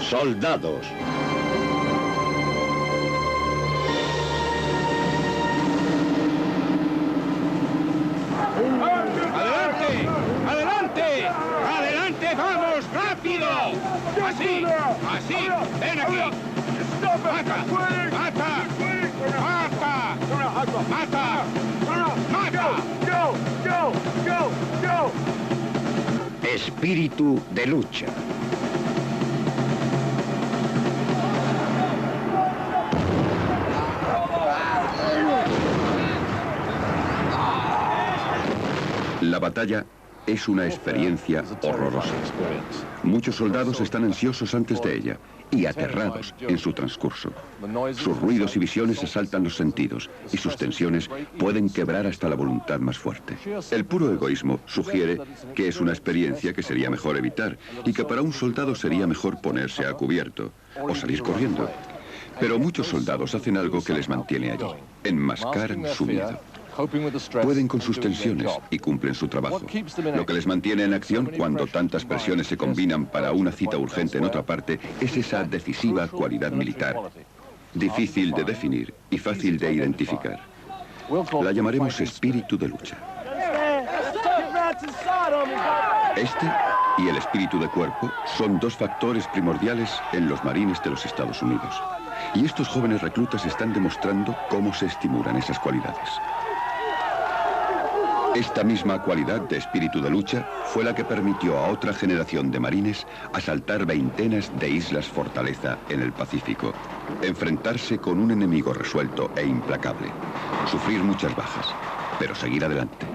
Soldados. ¡Adelante! ¡Adelante! ¡Adelante, vamos! ¡Rápido! ¡Así! ¡Así! ¡Ven aquí! ¡Mata! ¡Mata! ¡Mata! ¡Mata! ¡Mata! Espíritu de lucha. La batalla es una experiencia horrorosa. Muchos soldados están ansiosos antes de ella y aterrados en su transcurso. Sus ruidos y visiones asaltan los sentidos y sus tensiones pueden quebrar hasta la voluntad más fuerte. El puro egoísmo sugiere que es una experiencia que sería mejor evitar y que para un soldado sería mejor ponerse a cubierto o salir corriendo. Pero muchos soldados hacen algo que les mantiene allí. Enmascaran su miedo. Pueden con sus tensiones y cumplen su trabajo. Lo que les mantiene en acción cuando tantas presiones se combinan para una cita urgente en otra parte es esa decisiva cualidad militar. Difícil de definir y fácil de identificar. La llamaremos espíritu de lucha. Este y el espíritu de cuerpo son dos factores primordiales en los marines de los Estados Unidos. Y estos jóvenes reclutas están demostrando cómo se estimulan esas cualidades. Esta misma cualidad de espíritu de lucha fue la que permitió a otra generación de marines asaltar veintenas de islas fortaleza en el Pacífico, enfrentarse con un enemigo resuelto e implacable, sufrir muchas bajas, pero seguir adelante.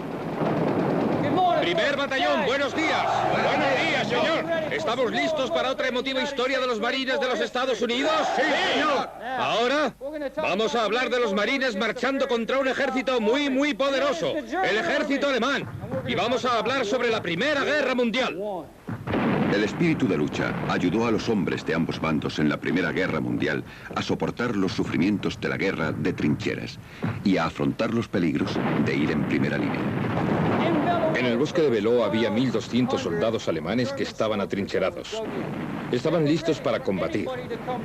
¡Primer batallón! ¡Buenos días! ¡Buenos días, señor! ¿Estamos listos para otra emotiva historia de los marines de los Estados Unidos? ¡Sí, señor! Ahora vamos a hablar de los marines marchando contra un ejército muy poderoso, el ejército alemán. Y vamos a hablar sobre la Primera Guerra Mundial. El espíritu de lucha ayudó a los hombres de ambos bandos en la Primera Guerra Mundial a soportar los sufrimientos de la guerra de trincheras y a afrontar los peligros de ir en primera línea. En el bosque de Beló había 1.200 soldados alemanes que estaban atrincherados. Estaban listos para combatir.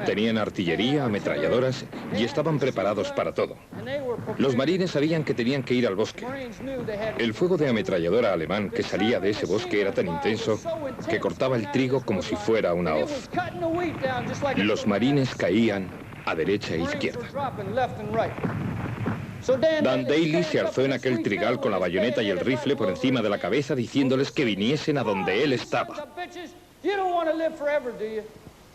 Tenían artillería, ametralladoras y estaban preparados para todo. Los marines sabían que tenían que ir al bosque. El fuego de ametralladora alemán que salía de ese bosque era tan intenso que cortaba el trigo como si fuera una hoz. Los marines caían a derecha e izquierda. Dan Daly se alzó en aquel trigal con la bayoneta y el rifle por encima de la cabeza diciéndoles que viniesen a donde él estaba.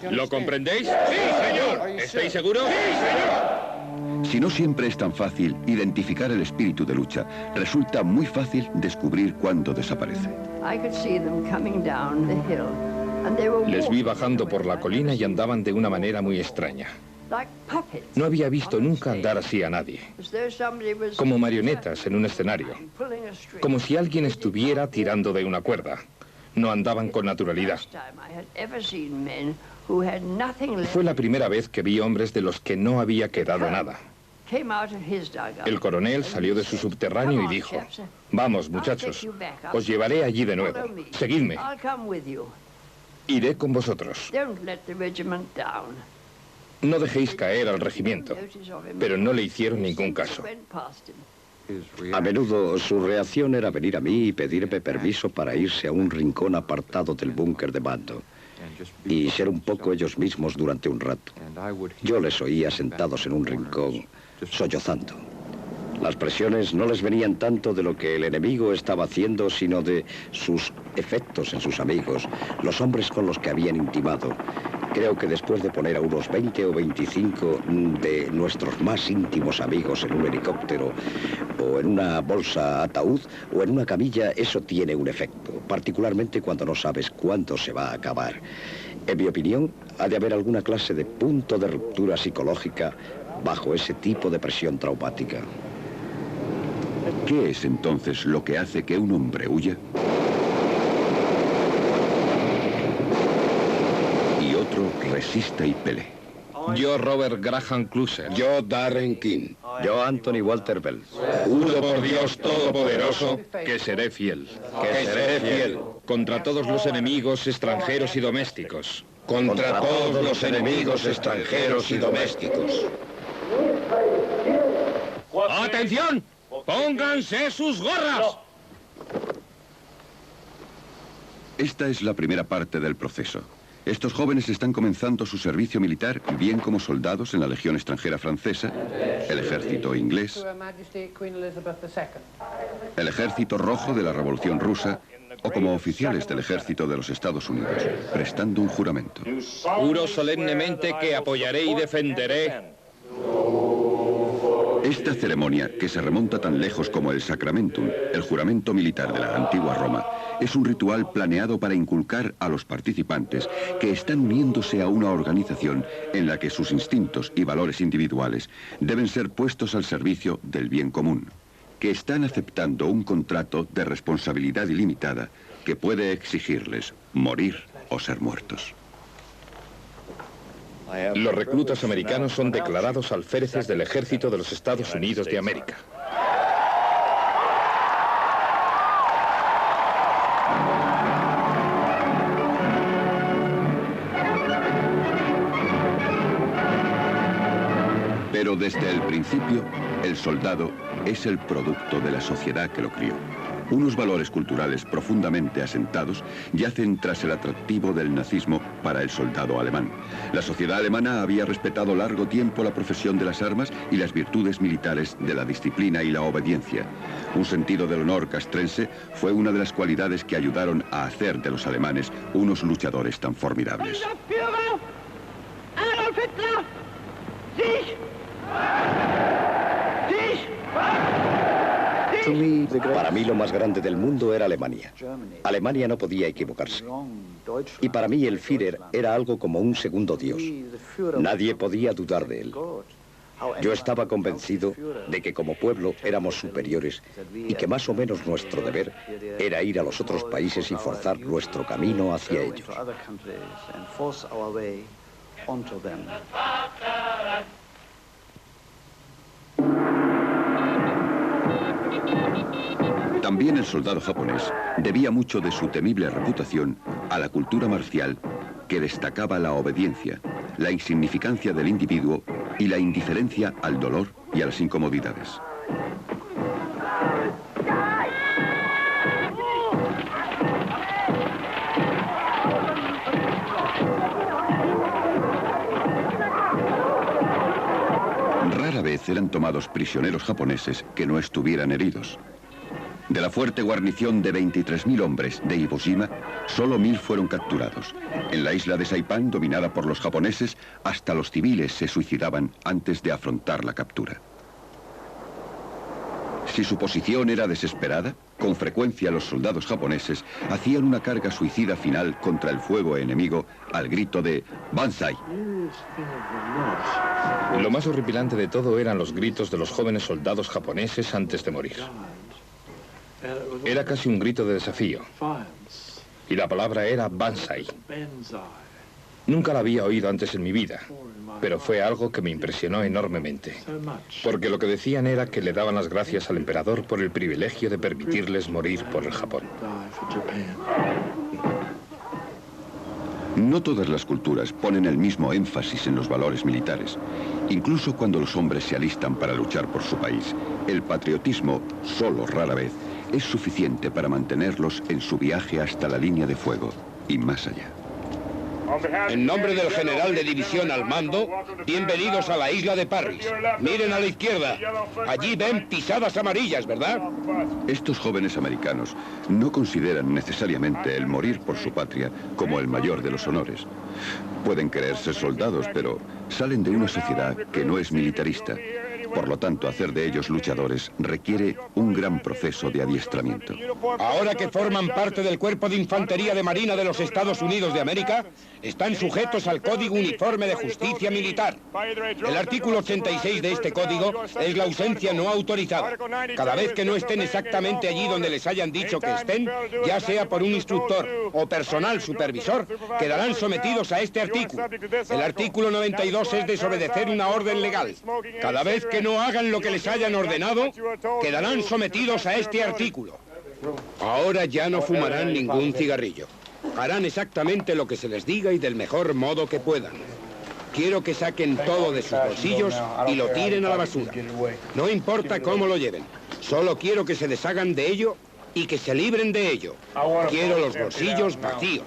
¿Lo comprendéis? ¡Sí, señor! ¿Estáis seguros? ¡Sí, señor! Si no siempre es tan fácil identificar el espíritu de lucha, resulta muy fácil descubrir cuándo desaparece. Les vi bajando por la colina y andaban de una manera muy extraña. No había visto nunca andar así a nadie. Como marionetas en un escenario. Como si alguien estuviera tirando de una cuerda. No andaban con naturalidad. Fue la primera vez que vi hombres de los que no había quedado nada. El coronel salió de su subterráneo y dijo: «Vamos, muchachos, os llevaré allí de nuevo. Seguidme. Iré con vosotros. No dejéis caer al regimiento». Pero no le hicieron ningún caso. A menudo su reacción era venir a mí y pedirme permiso para irse a un rincón apartado del búnker de mando y ser un poco ellos mismos durante un rato. Yo les oía sentados en un rincón, sollozando. Las presiones no les venían tanto de lo que el enemigo estaba haciendo, sino de sus efectos en sus amigos, los hombres con los que habían intimado. Creo que después de poner a unos 20 o 25 de nuestros más íntimos amigos en un helicóptero, o en una bolsa ataúd, o en una camilla, eso tiene un efecto, particularmente cuando no sabes cuándo se va a acabar. En mi opinión, ha de haber alguna clase de punto de ruptura psicológica bajo ese tipo de presión traumática. ¿Qué es entonces lo que hace que un hombre huya? Y otro resista y pelee. Yo, Robert Graham Clusher. Yo, Darren King. Yo, Anthony Walter Bell. Juro por Dios Todopoderoso que seré fiel. Que seré fiel. Contra todos los enemigos extranjeros y domésticos. contra todos los enemigos extranjeros y domésticos. ¡Atención! ¡Pónganse sus gorras! Esta es la primera parte del proceso. Estos jóvenes están comenzando su servicio militar bien como soldados en la Legión extranjera francesa, el ejército inglés, el ejército rojo de la Revolución rusa o como oficiales del ejército de los Estados Unidos, prestando un juramento. Juro solemnemente que apoyaré y defenderé. Esta ceremonia, que se remonta tan lejos como el Sacramentum, el juramento militar de la antigua Roma, es un ritual planeado para inculcar a los participantes que están uniéndose a una organización en la que sus instintos y valores individuales deben ser puestos al servicio del bien común, que están aceptando un contrato de responsabilidad ilimitada que puede exigirles morir o ser muertos. Los reclutas americanos son declarados alféreces del ejército de los Estados Unidos de América. Pero desde el principio, el soldado es el producto de la sociedad que lo crió. Unos valores culturales profundamente asentados yacen tras el atractivo del nazismo para el soldado alemán. La sociedad alemana había respetado largo tiempo la profesión de las armas y las virtudes militares de la disciplina y la obediencia. Un sentido del honor castrense fue una de las cualidades que ayudaron a hacer de los alemanes unos luchadores tan formidables. Para mí lo más grande del mundo era Alemania. Alemania no podía equivocarse. Y para mí el Führer era algo como un segundo Dios. Nadie podía dudar de él. Yo estaba convencido de que como pueblo éramos superiores y que más o menos nuestro deber era ir a los otros países y forzar nuestro camino hacia ellos. También el soldado japonés debía mucho de su temible reputación a la cultura marcial que destacaba la obediencia, la insignificancia del individuo y la indiferencia al dolor y a las incomodidades. Rara vez eran tomados prisioneros japoneses que no estuvieran heridos. De la fuerte guarnición de 23.000 hombres de Iwo Jima, solo 1.000 fueron capturados. En la isla de Saipán, dominada por los japoneses, hasta los civiles se suicidaban antes de afrontar la captura. Si su posición era desesperada, con frecuencia los soldados japoneses hacían una carga suicida final contra el fuego enemigo al grito de ¡Banzai! Lo más horripilante de todo eran los gritos de los jóvenes soldados japoneses antes de morir. Era casi un grito de desafío. Y la palabra era Banzai. Nunca la había oído antes en mi vida, pero fue algo que me impresionó enormemente. Porque lo que decían era que le daban las gracias al emperador por el privilegio de permitirles morir por el Japón. No todas las culturas ponen el mismo énfasis en los valores militares. Incluso cuando los hombres se alistan para luchar por su país, el patriotismo, solo rara vez, es suficiente para mantenerlos en su viaje hasta la línea de fuego y más allá. En nombre del general de división al mando, bienvenidos a la isla de Parris. Miren a la izquierda. Allí ven pisadas amarillas, ¿verdad? Estos jóvenes americanos no consideran necesariamente el morir por su patria como el mayor de los honores. Pueden creerse soldados, pero salen de una sociedad que no es militarista. Por lo tanto, hacer de ellos luchadores requiere un gran proceso de adiestramiento. Ahora que forman parte del Cuerpo de Infantería de Marina de los Estados Unidos de América, están sujetos al Código Uniforme de Justicia Militar. El artículo 86 de este código es la ausencia no autorizada. Cada vez que no estén exactamente allí donde les hayan dicho que estén, ya sea por un instructor o personal supervisor, quedarán sometidos a este artículo. El artículo 92 es desobedecer una orden legal. Cada vez que no hagan lo que les hayan ordenado, quedarán sometidos a este artículo. Ahora ya no fumarán ningún cigarrillo. Harán exactamente lo que se les diga y del mejor modo que puedan. Quiero que saquen todo de sus bolsillos y lo tiren a la basura. No importa cómo lo lleven. Solo quiero que se deshagan de ello y que se libren de ello. Quiero los bolsillos vacíos.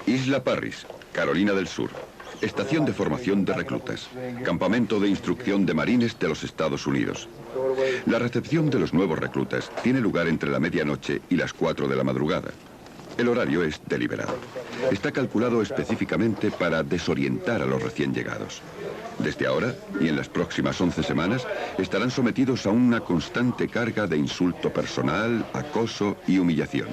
Isla Parris, Carolina del Sur. Estación de formación de reclutas. Campamento de instrucción de marines de los Estados Unidos. La recepción de los nuevos reclutas tiene lugar entre la medianoche y las 4 de la madrugada. El horario es deliberado. Está calculado específicamente para desorientar a los recién llegados. Desde ahora y en las próximas 11 semanas estarán sometidos a una constante carga de insulto personal, acoso y humillación.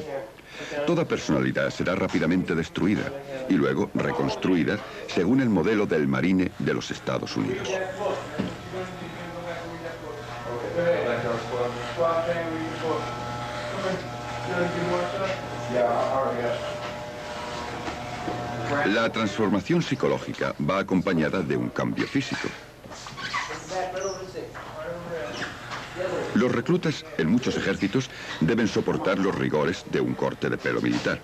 Toda personalidad será rápidamente destruida y luego reconstruida según el modelo del marine de los Estados Unidos. La transformación psicológica va acompañada de un cambio físico. Los reclutas en muchos ejércitos deben soportar los rigores de un corte de pelo militar.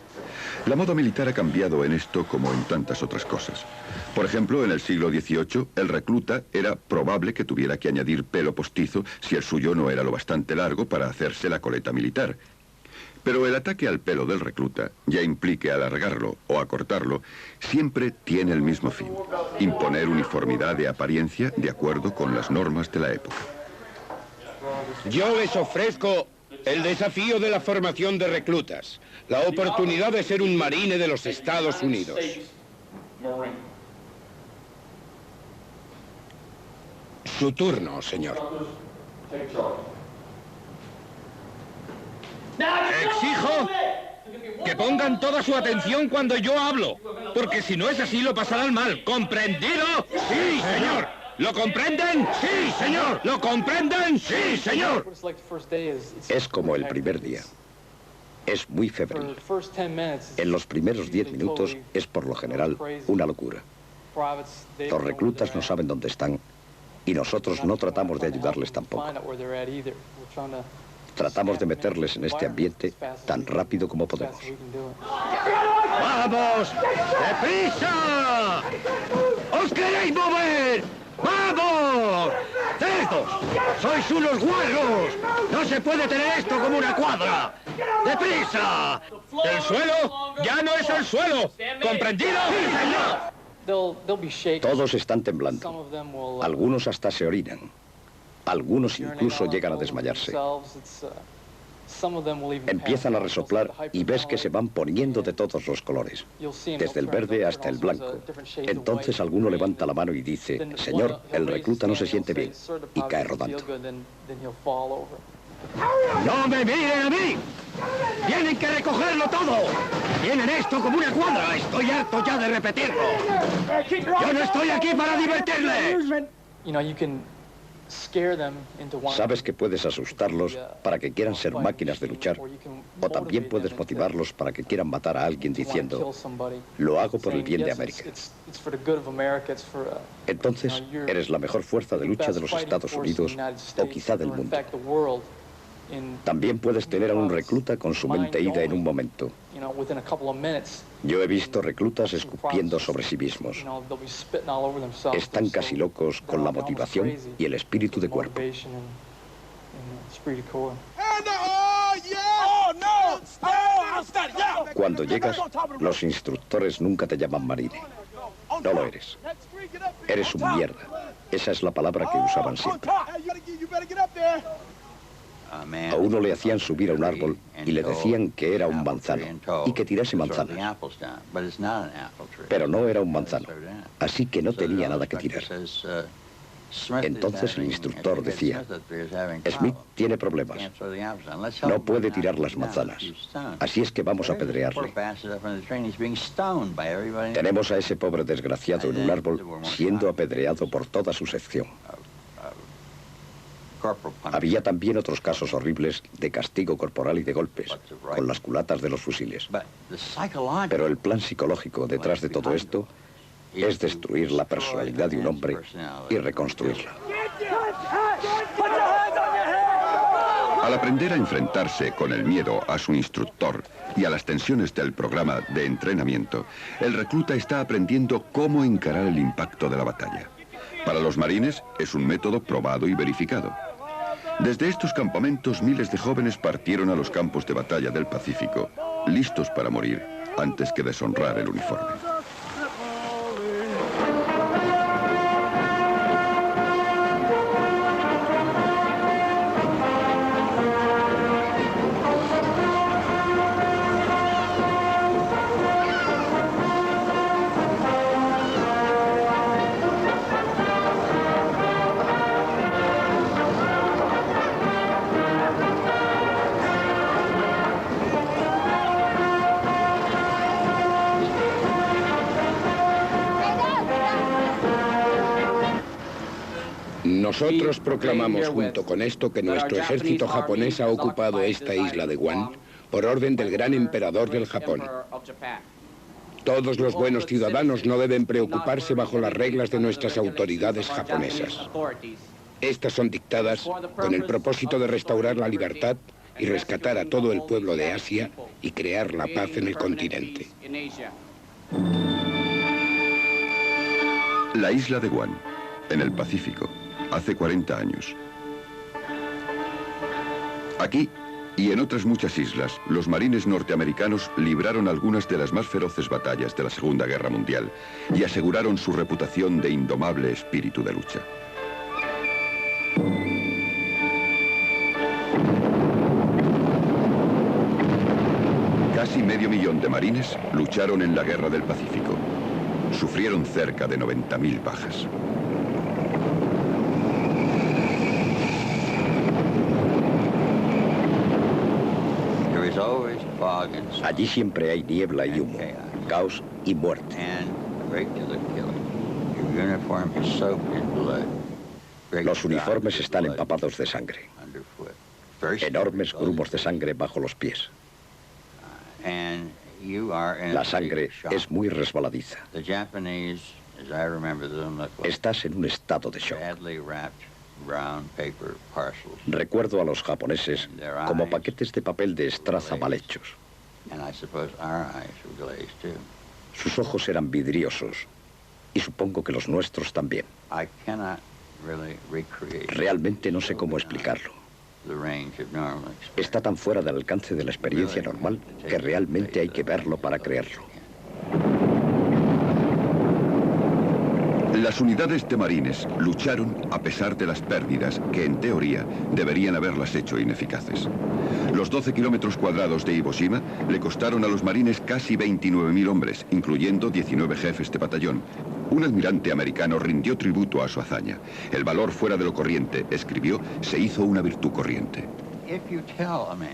La moda militar ha cambiado en esto como en tantas otras cosas. Por ejemplo, en el siglo XVIII, el recluta era probable que tuviera que añadir pelo postizo si el suyo no era lo bastante largo para hacerse la coleta militar. Pero el ataque al pelo del recluta, ya implique alargarlo o acortarlo, siempre tiene el mismo fin: imponer uniformidad de apariencia de acuerdo con las normas de la época. Yo les ofrezco el desafío de la formación de reclutas, la oportunidad de ser un marine de los Estados Unidos. Su turno, señor. Exijo que pongan toda su atención cuando yo hablo, porque si no es así lo pasarán mal. ¿Comprendido? Sí, señor. ¿Lo comprenden? Sí, señor. ¿Lo comprenden? Sí, señor. Es como el primer día. Es muy febril. En los primeros 10 minutos es por lo general una locura. Los reclutas no saben dónde están y nosotros no tratamos de ayudarles tampoco. Tratamos de meterles en este ambiente tan rápido como podemos. ¡Vamos! ¡Deprisa! ¡Os queréis mover! ¡Vamos! ¡Cerdos! ¡Sois unos guarros! ¡No se puede tener esto como una cuadra! ¡Deprisa! ¡El suelo ya no es el suelo! ¿Comprendido? ¡Sí, señor! Todos están temblando. Algunos hasta se orinan. Algunos incluso llegan a desmayarse. Empiezan a resoplar y ves que se van poniendo de todos los colores, desde el verde hasta el blanco. Entonces alguno levanta la mano y dice: «Señor, el recluta no se siente bien», y cae rodando. ¡No me miren a mí! ¡Tienen que recogerlo todo! ¡Tienen esto como una cuadra! ¡Estoy harto ya de repetirlo! ¡Yo no estoy aquí para divertirles! Sabes que puedes asustarlos para que quieran ser máquinas de luchar, o también puedes motivarlos para que quieran matar a alguien diciendo: «Lo hago por el bien de América». Entonces, eres la mejor fuerza de lucha de los Estados Unidos, o quizá del mundo. También puedes tener a un recluta con su mente ida en un momento. Yo he visto reclutas escupiendo sobre sí mismos. Están casi locos con la motivación y el espíritu de cuerpo. Cuando llegas, los instructores nunca te llaman marine. No lo eres. Eres un mierda. Esa es la palabra que usaban siempre. A uno le hacían subir a un árbol y le decían que era un manzano y que tirase manzanas. Pero no era un manzano, así que no tenía nada que tirar. Entonces el instructor decía: «Smith tiene problemas. No puede tirar las manzanas. Así es que vamos a apedrearle». Tenemos a ese pobre desgraciado en un árbol siendo apedreado por toda su sección. Había también otros casos horribles de castigo corporal y de golpes, con las culatas de los fusiles. Pero el plan psicológico detrás de todo esto es destruir la personalidad de un hombre y reconstruirla. Al aprender a enfrentarse con el miedo a su instructor y a las tensiones del programa de entrenamiento, el recluta está aprendiendo cómo encarar el impacto de la batalla. Para los marines es un método probado y verificado. Desde estos campamentos, miles de jóvenes partieron a los campos de batalla del Pacífico, listos para morir antes que deshonrar el uniforme. Nosotros proclamamos junto con esto que nuestro ejército japonés ha ocupado esta isla de Guam por orden del gran emperador del Japón. Todos los buenos ciudadanos no deben preocuparse bajo las reglas de nuestras autoridades japonesas. Estas son dictadas con el propósito de restaurar la libertad y rescatar a todo el pueblo de Asia y crear la paz en el continente. La isla de Guam, en el Pacífico, hace 40 años. Aquí y en otras muchas islas, los marines norteamericanos libraron algunas de las más feroces batallas de la Segunda Guerra Mundial y aseguraron su reputación de indomable espíritu de lucha. Casi medio millón de marines lucharon en la Guerra del Pacífico. Sufrieron cerca de 90.000 bajas. Allí siempre hay niebla y humo, caos y muerte. Los uniformes están empapados de sangre. Enormes grumos de sangre bajo los pies. La sangre es muy resbaladiza. Estás en un estado de shock. Recuerdo a los japoneses como paquetes de papel de estraza mal hechos. Sus ojos eran vidriosos y supongo que los nuestros también. Realmente no sé cómo explicarlo. Está tan fuera del alcance de la experiencia normal que realmente hay que verlo para creerlo. Las unidades de marines lucharon a pesar de las pérdidas que, en teoría, deberían haberlas hecho ineficaces. Los 12 kilómetros cuadrados de Iwo Jima le costaron a los marines casi 29.000 hombres, incluyendo 19 jefes de batallón. Un almirante americano rindió tributo a su hazaña. El valor fuera de lo corriente, escribió, se hizo una virtud corriente.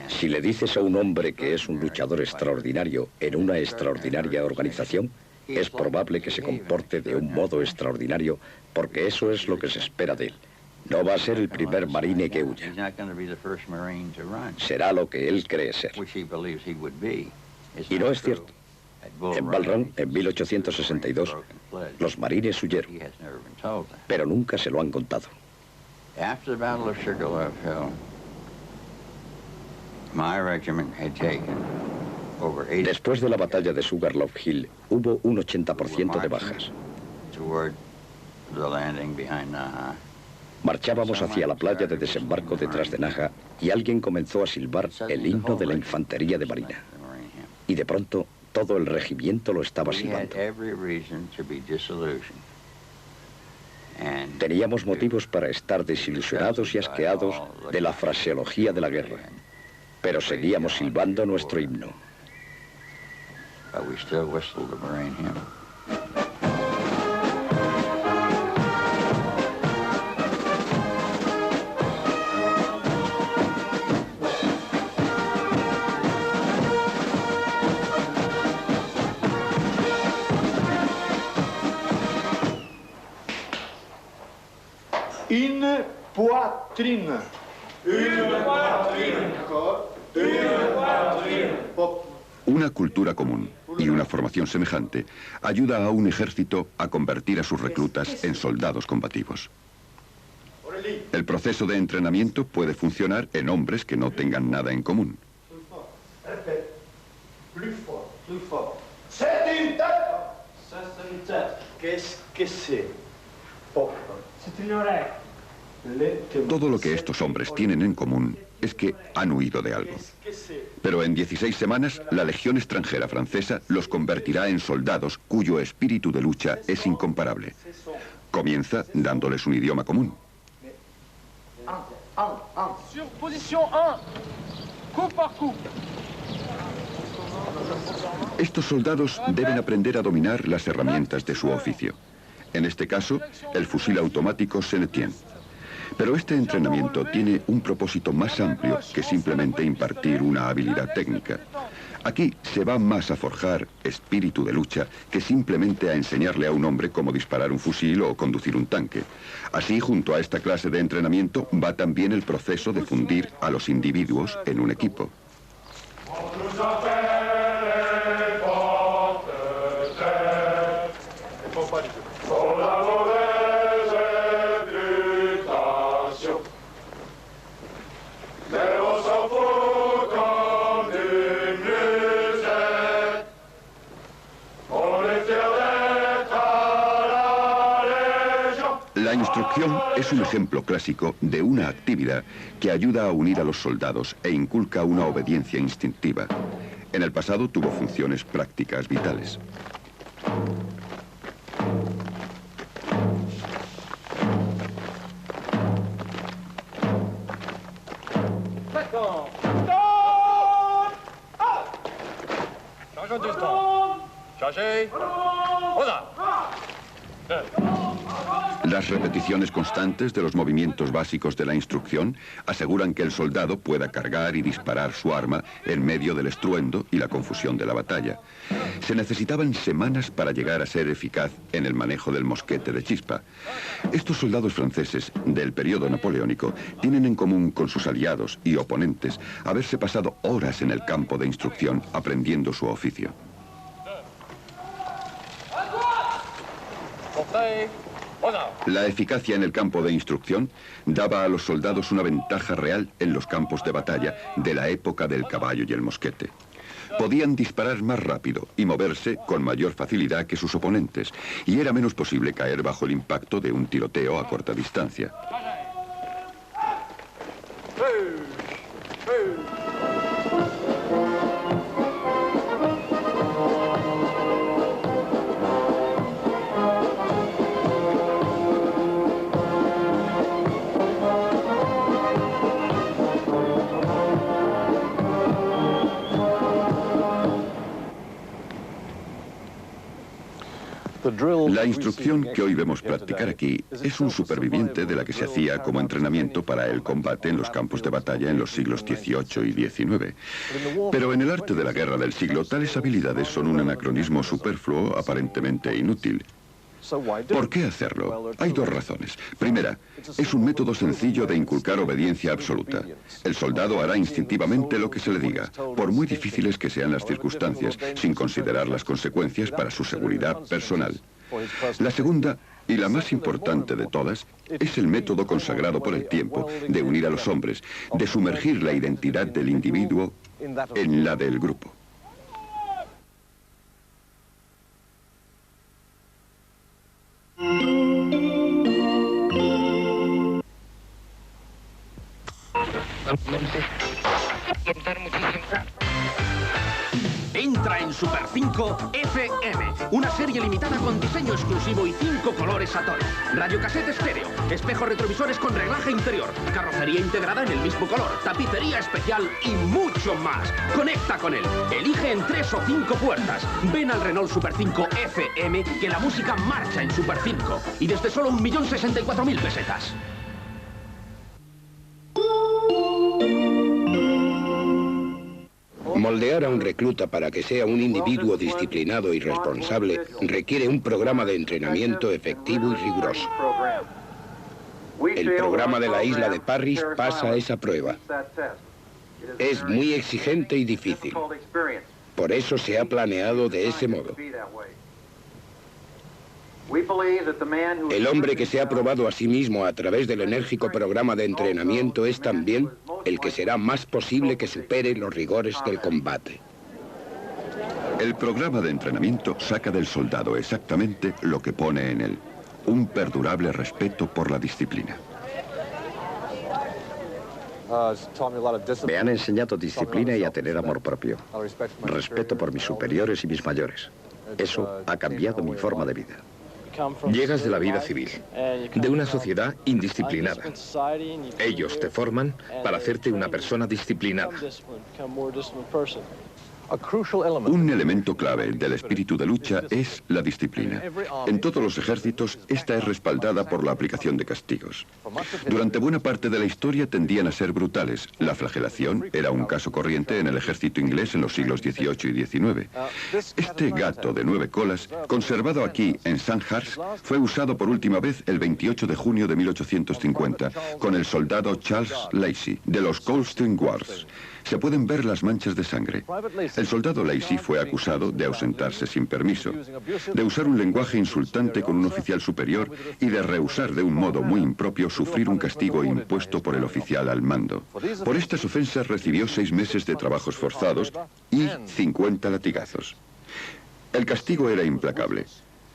Si le dices a un hombre que es un luchador extraordinario en una extraordinaria organización, es probable que se comporte de un modo extraordinario, porque eso es lo que se espera de él. No va a ser el primer marine que huya. Será lo que él cree ser. Y no es cierto. En Bull Run, en 1862, los marines huyeron, pero nunca se lo han contado. Después de la batalla de Sugarloaf Hill, hubo un 80% de bajas. Marchábamos hacia la playa de desembarco detrás de Naha y alguien comenzó a silbar el himno de la infantería de marina. Y de pronto, todo el regimiento lo estaba silbando. Teníamos motivos para estar desilusionados y asqueados de la fraseología de la guerra, pero seguíamos silbando nuestro himno. Une poitrine. Une poitrine. Une poitrine. Una cultura común y una formación semejante ayuda a un ejército a convertir a sus reclutas en soldados combativos. El proceso de entrenamiento puede funcionar en hombres que no tengan nada en común. Todo lo que estos hombres tienen en común es que han huido de algo. Pero en 16 semanas, la Legión extranjera francesa los convertirá en soldados cuyo espíritu de lucha es incomparable. Comienza dándoles un idioma común. Sur position 1, coup par coup. Estos soldados deben aprender a dominar las herramientas de su oficio. En este caso, el fusil automático Senetien. Pero este entrenamiento tiene un propósito más amplio que simplemente impartir una habilidad técnica. Aquí se va más a forjar espíritu de lucha que simplemente a enseñarle a un hombre cómo disparar un fusil o conducir un tanque. Así, junto a esta clase de entrenamiento, va también el proceso de fundir a los individuos en un equipo. La instrucción es un ejemplo clásico de una actividad que ayuda a unir a los soldados e inculca una obediencia instintiva. En el pasado tuvo funciones prácticas vitales. Las repeticiones constantes de los movimientos básicos de la instrucción aseguran que el soldado pueda cargar y disparar su arma en medio del estruendo y la confusión de la batalla. Se necesitaban semanas para llegar a ser eficaz en el manejo del mosquete de chispa. Estos soldados franceses del periodo napoleónico tienen en común con sus aliados y oponentes haberse pasado horas en el campo de instrucción aprendiendo su oficio. La eficacia en el campo de instrucción daba a los soldados una ventaja real en los campos de batalla de la época del caballo y el mosquete. Podían disparar más rápido y moverse con mayor facilidad que sus oponentes, y era menos posible caer bajo el impacto de un tiroteo a corta distancia. La instrucción que hoy vemos practicar aquí es un superviviente de la que se hacía como entrenamiento para el combate en los campos de batalla en los siglos XVIII y XIX. Pero en el arte de la guerra del siglo, tales habilidades son un anacronismo superfluo aparentemente inútil. ¿Por qué hacerlo? Hay dos razones. Primera, es un método sencillo de inculcar obediencia absoluta. El soldado hará instintivamente lo que se le diga, por muy difíciles que sean las circunstancias, sin considerar las consecuencias para su seguridad personal. La segunda, y la más importante de todas, es el método consagrado por el tiempo de unir a los hombres, de sumergir la identidad del individuo en la del grupo. Entra en Super 5 FM, una serie limitada con diseño exclusivo y 5 colores a tono. Radiocassette estéreo, espejos retrovisores con reglaje interior, carrocería integrada en el mismo color, tapicería especial y mucho más. Conecta con él, elige en 3 o 5 puertas. Ven al Renault Super 5 FM que la música marcha en Super 5 y desde solo 1.064.000 pesetas. Moldear a un recluta para que sea un individuo disciplinado y responsable requiere un programa de entrenamiento efectivo y riguroso. El programa de la isla de Parris pasa esa prueba. Es muy exigente y difícil. Por eso se ha planeado de ese modo. El hombre que se ha probado a sí mismo a través del enérgico programa de entrenamiento es también el que será más posible que supere los rigores del combate. El programa de entrenamiento saca del soldado exactamente lo que pone en él: un perdurable respeto por la disciplina. Me han enseñado disciplina y a tener amor propio. Respeto por mis superiores y mis mayores. Eso ha cambiado mi forma de vida. Llegas de la vida civil, de una sociedad indisciplinada. Ellos te forman para hacerte una persona disciplinada. Un elemento clave del espíritu de lucha es la disciplina. En todos los ejércitos, esta es respaldada por la aplicación de castigos. Durante buena parte de la historia tendían a ser brutales. La flagelación era un caso corriente en el ejército inglés en los siglos XVIII y XIX. Este gato de 9 colas, conservado aquí en Sandhurst, fue usado por última vez el 28 de junio de 1850 con el soldado Charles Lacy de los Coldstream Guards. Se pueden ver las manchas de sangre. El soldado Lacy fue acusado de ausentarse sin permiso, de usar un lenguaje insultante con un oficial superior y de rehusar de un modo muy impropio sufrir un castigo impuesto por el oficial al mando. Por estas ofensas recibió 6 meses de trabajos forzados y 50 latigazos. El castigo era implacable.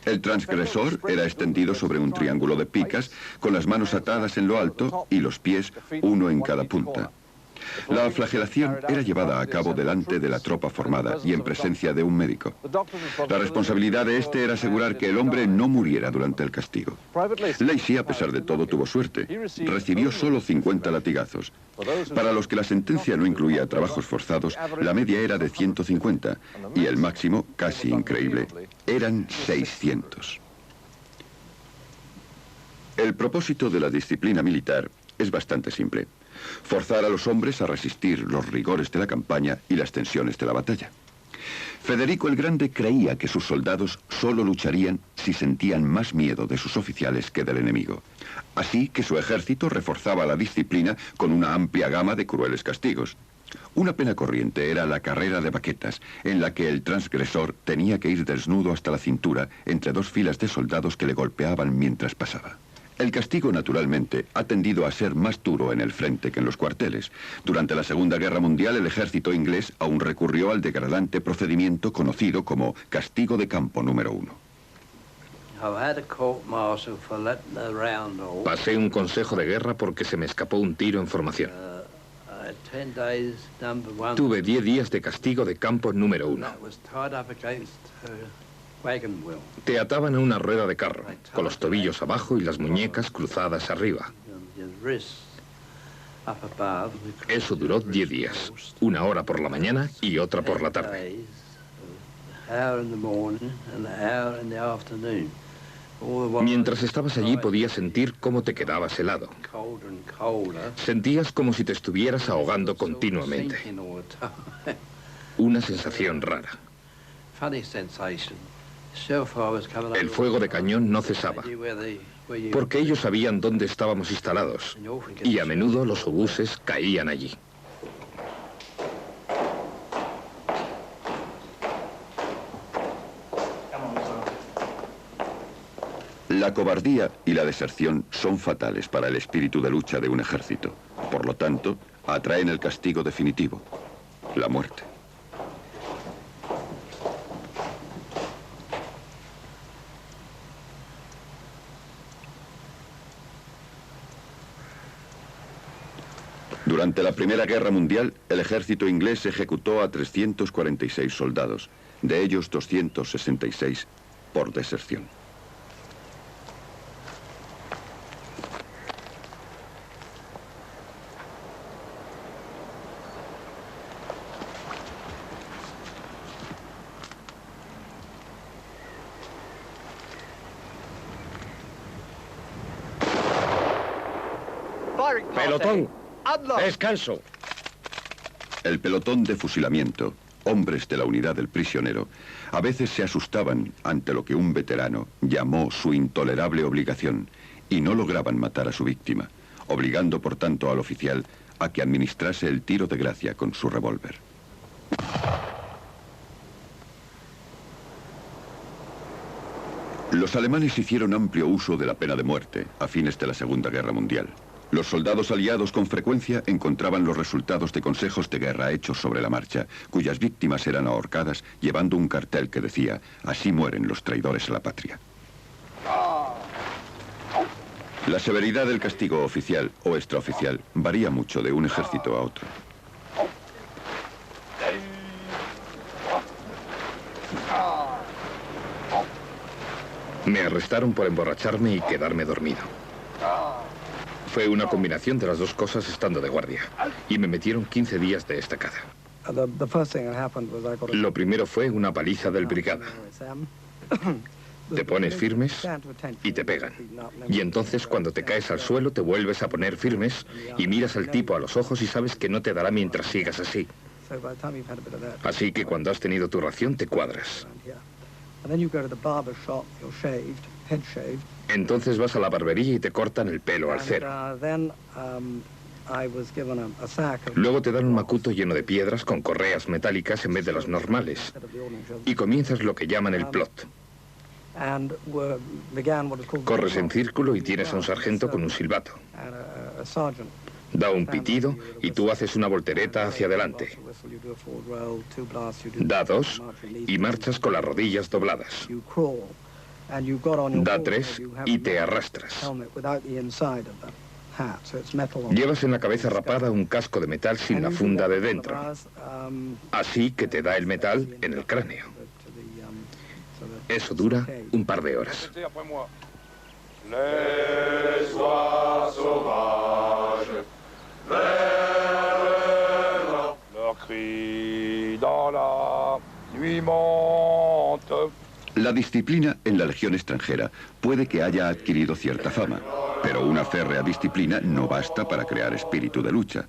El transgresor era extendido sobre un triángulo de picas, con las manos atadas en lo alto y los pies uno en cada punta. La flagelación era llevada a cabo delante de la tropa formada y en presencia de un médico. La responsabilidad de este era asegurar que el hombre no muriera durante el castigo. Lacy, a pesar de todo, tuvo suerte. Recibió solo 50 latigazos. Para los que la sentencia no incluía trabajos forzados, la media era de 150 y el máximo, casi increíble, eran 600. El propósito de la disciplina militar es bastante simple: forzar a los hombres a resistir los rigores de la campaña y las tensiones de la batalla. Federico el Grande creía que sus soldados solo lucharían si sentían más miedo de sus oficiales que del enemigo. Así que su ejército reforzaba la disciplina con una amplia gama de crueles castigos. Una pena corriente era la carrera de baquetas, en la que el transgresor tenía que ir desnudo hasta la cintura entre 2 filas de soldados que le golpeaban mientras pasaba. El castigo, naturalmente, ha tendido a ser más duro en el frente que en los cuarteles. Durante la Segunda Guerra Mundial, el ejército inglés aún recurrió al degradante procedimiento conocido como castigo de campo número 1. Pasé un consejo de guerra porque se me escapó un tiro en formación. Tuve 10 días de castigo de campo número 1. Te ataban a una rueda de carro, con los tobillos abajo y las muñecas cruzadas arriba. Eso duró 10 días, 1 hora por la mañana y otra por la tarde. Mientras estabas allí podías sentir cómo te quedabas helado. Sentías como si te estuvieras ahogando continuamente. Una sensación rara. El fuego de cañón no cesaba, porque ellos sabían dónde estábamos instalados, y a menudo los obuses caían allí. La cobardía y la deserción son fatales para el espíritu de lucha de un ejército. Por lo tanto, atraen el castigo definitivo, la muerte. Durante la Primera Guerra Mundial, el ejército inglés ejecutó a 346 soldados, de ellos 266 por deserción. Pelotón, descanso. El pelotón de fusilamiento, hombres de la unidad del prisionero, a veces se asustaban ante lo que un veterano llamó su intolerable obligación y no lograban matar a su víctima, obligando por tanto al oficial a que administrase el tiro de gracia con su revólver. Los alemanes hicieron amplio uso de la pena de muerte a fines de la Segunda Guerra Mundial. Los soldados aliados con frecuencia encontraban los resultados de consejos de guerra hechos sobre la marcha, cuyas víctimas eran ahorcadas llevando un cartel que decía: así mueren los traidores a la patria. La severidad del castigo oficial o extraoficial varía mucho de un ejército a otro. Me arrestaron por emborracharme y quedarme dormido. Fue una combinación de las dos cosas estando de guardia. Y me metieron 15 días de estacada. Lo primero fue una paliza del brigada. Te pones firmes y te pegan. Y entonces cuando te caes al suelo te vuelves a poner firmes y miras al tipo a los ojos y sabes que no te dará mientras sigas así. Así que cuando has tenido tu ración te cuadras. Entonces vas a la barbería y te cortan el pelo al cero. Luego te dan un macuto lleno de piedras con correas metálicas en vez de las normales. Y comienzas lo que llaman el plot. Corres en círculo y tienes a un sargento con un silbato. Da un pitido y tú haces una voltereta hacia adelante. Da 2 y marchas con las rodillas dobladas. Da 3 y te arrastras. Llevas en la cabeza rapada un casco de metal sin la funda de dentro. Así que te da el metal en el cráneo. Eso dura un par de horas. La disciplina en la Legión extranjera puede que haya adquirido cierta fama, pero una férrea disciplina no basta para crear espíritu de lucha.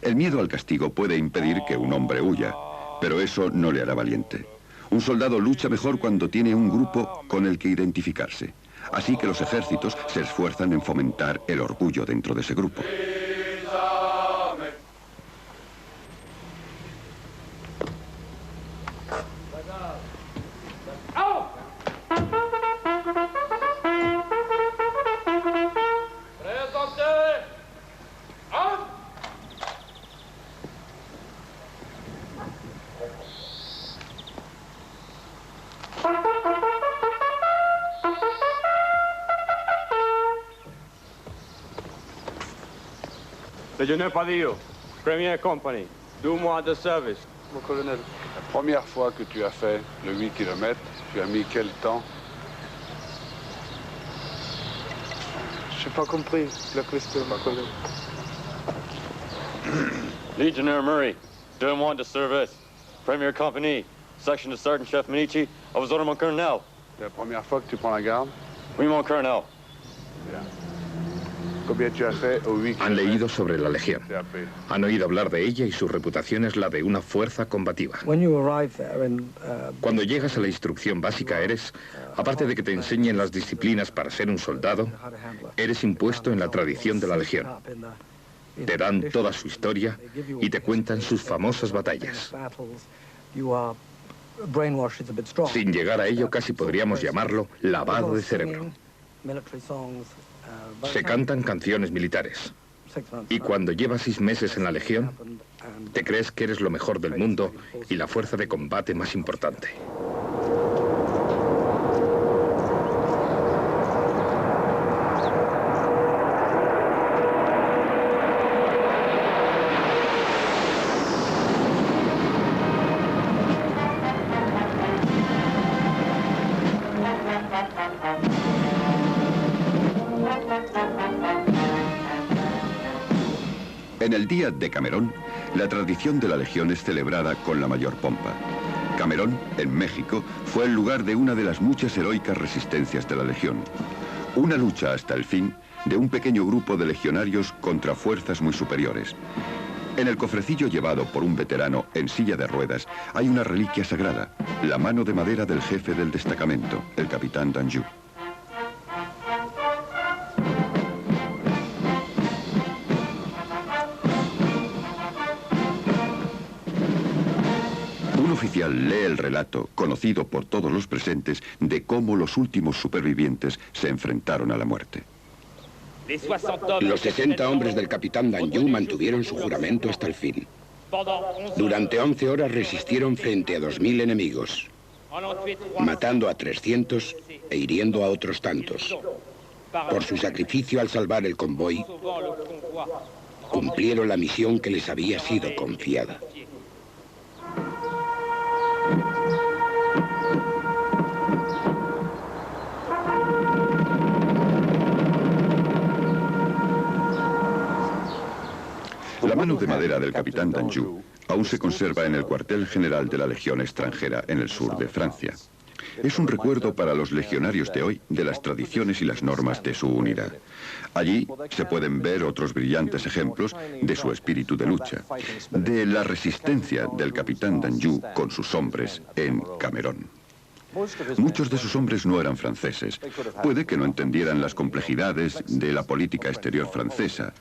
El miedo al castigo puede impedir que un hombre huya, pero eso no le hará valiente. Un soldado lucha mejor cuando tiene un grupo con el que identificarse. Así que los ejércitos se esfuerzan en fomentar el orgullo dentro de ese grupo. Déjeuner Padillo, Première Compagnie, 2 mois de service. Mon colonel, la première fois que tu as fait le 8 km, tu as mis quel temps? Je n'ai pas compris la question, mon colonel. Legionnaire Murray, 2 mois de service, Première Compagnie, section de Sergeant-Chef Minichi, à vos ordres, mon colonel. C'est la première fois que tu prends la garde? Oui, mon colonel. Bien. Combien tu as fait au 8 km? Han leído sobre la Legión. Han oído hablar de ella y su reputación es la de una fuerza combativa. Cuando llegas a la instrucción básica eres, aparte de que te enseñen las disciplinas para ser un soldado, eres impuesto en la tradición de la Legión. Te dan toda su historia y te cuentan sus famosas batallas. Sin llegar a ello, casi podríamos llamarlo lavado de cerebro. Se cantan canciones militares. Y cuando llevas 6 meses en la Legión, te crees que eres lo mejor del mundo y la fuerza de combate más importante. En el día de Camerón, la tradición de la Legión es celebrada con la mayor pompa. Camerón, en México, fue el lugar de una de las muchas heroicas resistencias de la Legión. Una lucha hasta el fin de un pequeño grupo de legionarios contra fuerzas muy superiores. En el cofrecillo llevado por un veterano en silla de ruedas hay una reliquia sagrada, la mano de madera del jefe del destacamento, el capitán Danjou. oficial lee el relato, conocido por todos los presentes, de cómo los últimos supervivientes se enfrentaron a la muerte. Los 60 hombres del capitán Danjou mantuvieron su juramento hasta el fin. Durante 11 horas resistieron frente a 2000 enemigos, matando a 300 e hiriendo a otros tantos. Por su sacrificio al salvar el convoy, cumplieron la misión que les había sido confiada. La mano de madera del capitán Danjou aún se conserva en el cuartel general de la Legión extranjera en el sur de Francia. Es un recuerdo para los legionarios de hoy de las tradiciones y las normas de su unidad. Allí se pueden ver otros brillantes ejemplos de su espíritu de lucha, de la resistencia del capitán Danjou con sus hombres en Camerón. Muchos de sus hombres no eran franceses. Puede que no entendieran las complejidades de la política exterior francesa,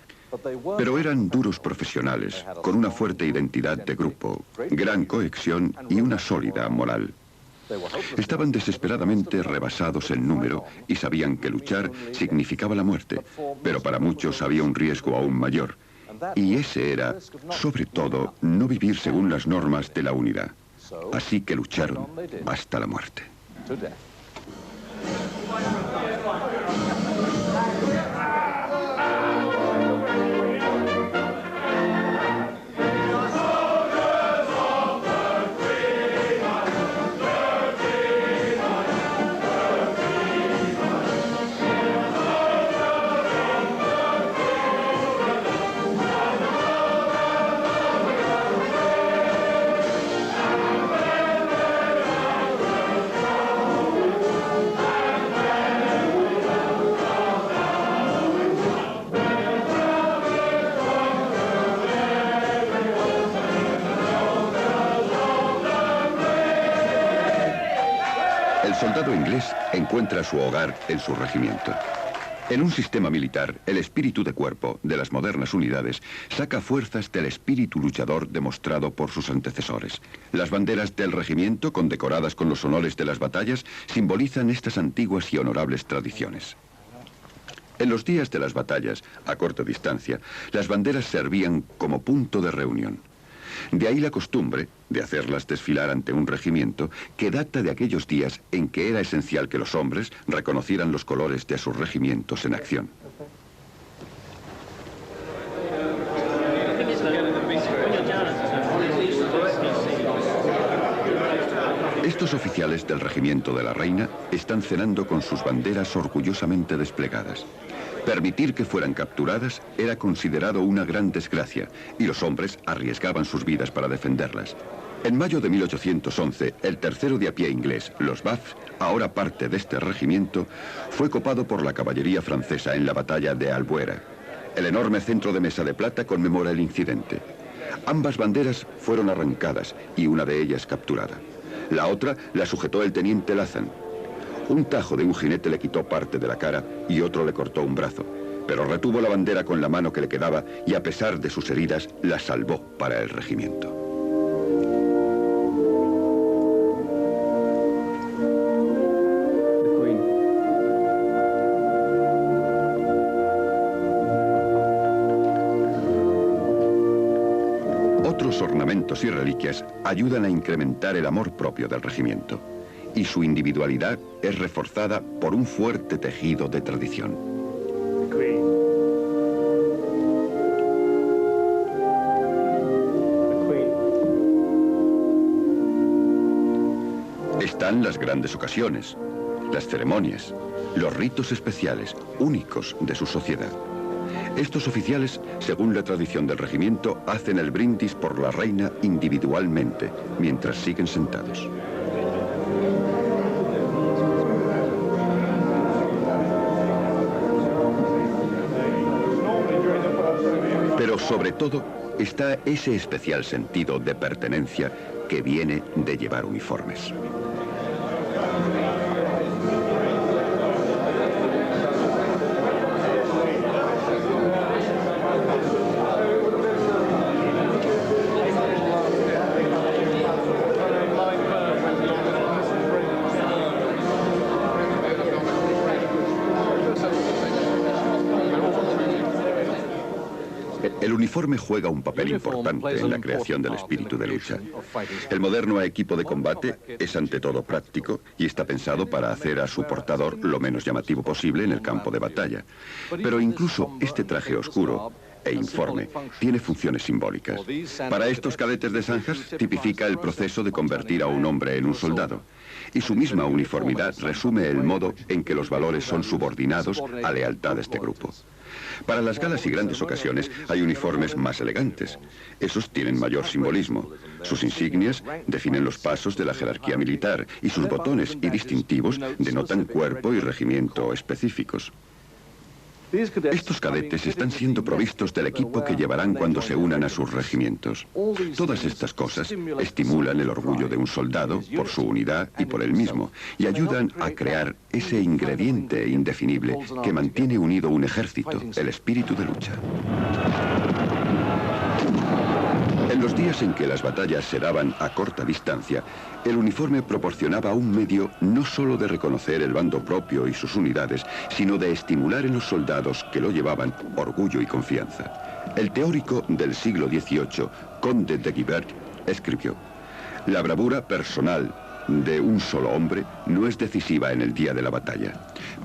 pero eran duros profesionales, con una fuerte identidad de grupo, gran cohesión y una sólida moral. Estaban desesperadamente rebasados en número y sabían que luchar significaba la muerte, pero para muchos había un riesgo aún mayor, y ese era, sobre todo, no vivir según las normas de la unidad. Así que lucharon hasta la muerte. El soldado inglés encuentra su hogar en su regimiento. En un sistema militar, el espíritu de cuerpo de las modernas unidades saca fuerzas del espíritu luchador demostrado por sus antecesores. Las banderas del regimiento, condecoradas con los honores de las batallas, simbolizan estas antiguas y honorables tradiciones. En los días de las batallas, a corta distancia, las banderas servían como punto de reunión. De ahí la costumbre de hacerlas desfilar ante un regimiento que data de aquellos días en que era esencial que los hombres reconocieran los colores de sus regimientos en acción. Estos oficiales del regimiento de la Reina están cenando con sus banderas orgullosamente desplegadas. Permitir que fueran capturadas era considerado una gran desgracia y los hombres arriesgaban sus vidas para defenderlas. En mayo de 1811, el tercero de a pie inglés, los Buffs, ahora parte de este regimiento, fue copado por la caballería francesa en la batalla de Albuera. El enorme centro de mesa de plata conmemora el incidente. Ambas banderas fueron arrancadas y una de ellas capturada. La otra la sujetó el teniente Lazan. Un tajo de un jinete le quitó parte de la cara y otro le cortó un brazo, pero retuvo la bandera con la mano que le quedaba y a pesar de sus heridas la salvó para el regimiento. Otros ornamentos y reliquias ayudan a incrementar el amor propio del regimiento, y su individualidad es reforzada por un fuerte tejido de tradición. Están las grandes ocasiones, las ceremonias, los ritos especiales, únicos de su sociedad. Estos oficiales, según la tradición del regimiento, hacen el brindis por la reina individualmente, mientras siguen sentados. Pero sobre todo está ese especial sentido de pertenencia que viene de llevar uniformes. El uniforme juega un papel importante en la creación del espíritu de lucha. El moderno equipo de combate es ante todo práctico y está pensado para hacer a su portador lo menos llamativo posible en el campo de batalla. Pero incluso este traje oscuro e informe tiene funciones simbólicas. Para estos cadetes de Sandhurst tipifica el proceso de convertir a un hombre en un soldado. Y su misma uniformidad resume el modo en que los valores son subordinados a lealtad de este grupo. Para las galas y grandes ocasiones hay uniformes más elegantes. Esos tienen mayor simbolismo. Sus insignias definen los pasos de la jerarquía militar y sus botones y distintivos denotan cuerpo y regimiento específicos. Estos cadetes están siendo provistos del equipo que llevarán cuando se unan a sus regimientos. Todas estas cosas estimulan el orgullo de un soldado por su unidad y por él mismo, y ayudan a crear ese ingrediente indefinible que mantiene unido un ejército, el espíritu de lucha. En los días en que las batallas se daban a corta distancia, el uniforme proporcionaba un medio no solo de reconocer el bando propio y sus unidades, sino de estimular en los soldados que lo llevaban orgullo y confianza. El teórico del siglo XVIII, Conde de Guibert, escribió: «La bravura personal de un solo hombre no es decisiva en el día de la batalla,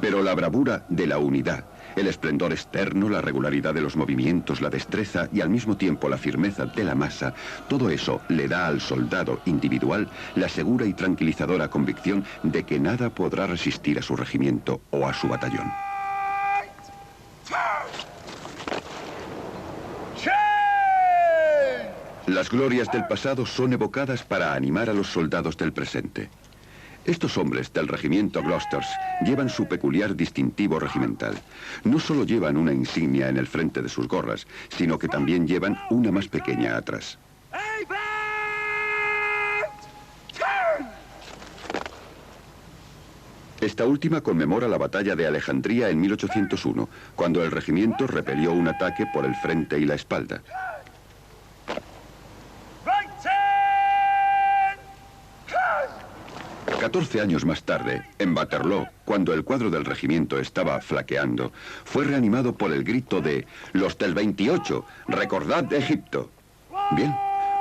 pero la bravura de la unidad, el esplendor externo, la regularidad de los movimientos, la destreza y al mismo tiempo la firmeza de la masa, todo eso le da al soldado individual la segura y tranquilizadora convicción de que nada podrá resistir a su regimiento o a su batallón». Las glorias del pasado son evocadas para animar a los soldados del presente. Estos hombres del regimiento Gloucesters llevan su peculiar distintivo regimental. No solo llevan una insignia en el frente de sus gorras, sino que también llevan una más pequeña atrás. Esta última conmemora la batalla de Alejandría en 1801, cuando el regimiento repelió un ataque por el frente y la espalda. 14 años más tarde, en Waterloo, cuando el cuadro del regimiento estaba flaqueando, fue reanimado por el grito de «Los del 28, recordad Egipto». Bien,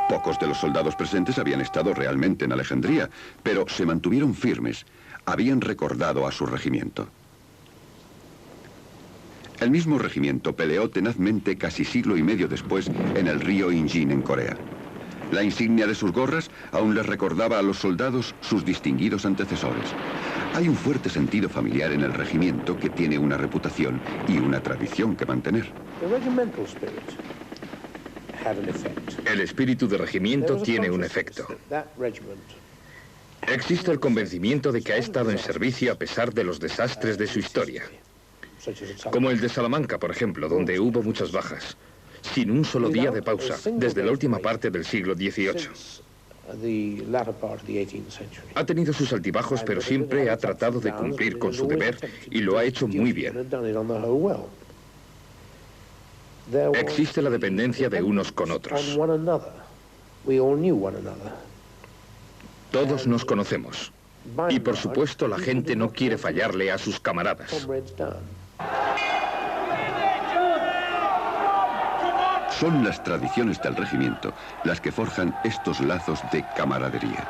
pocos de los soldados presentes habían estado realmente en Alejandría, pero se mantuvieron firmes, habían recordado a su regimiento. El mismo regimiento peleó tenazmente casi siglo y medio después en el río Injin, en Corea. La insignia de sus gorras aún les recordaba a los soldados sus distinguidos antecesores. Hay un fuerte sentido familiar en el regimiento que tiene una reputación y una tradición que mantener. El espíritu de regimiento tiene un efecto. Existe el convencimiento de que ha estado en servicio a pesar de los desastres de su historia. Como el de Salamanca, por ejemplo, donde hubo muchas bajas. Sin un solo día de pausa, desde la última parte del siglo XVIII. Ha tenido sus altibajos, pero siempre ha tratado de cumplir con su deber y lo ha hecho muy bien. Existe la dependencia de unos con otros. Todos nos conocemos. Y por supuesto la gente no quiere fallarle a sus camaradas. Son las tradiciones del regimiento las que forjan estos lazos de camaradería.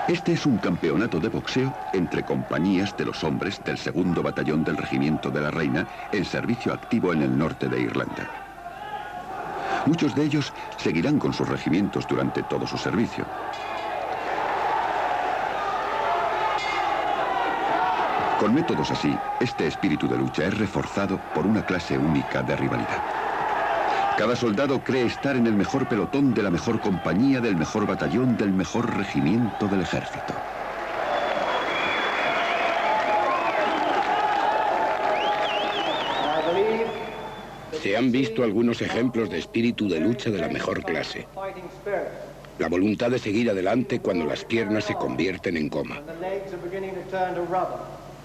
Este es un campeonato de boxeo entre compañías de los hombres del 2º Batallón del Regimiento de la Reina en servicio activo en el norte de Irlanda. Muchos de ellos seguirán con sus regimientos durante todo su servicio. Con métodos así, este espíritu de lucha es reforzado por una clase única de rivalidad. Cada soldado cree estar en el mejor pelotón de la mejor compañía, del mejor batallón, del mejor regimiento del ejército. Se han visto algunos ejemplos de espíritu de lucha de la mejor clase. La voluntad de seguir adelante cuando las piernas se convierten en goma.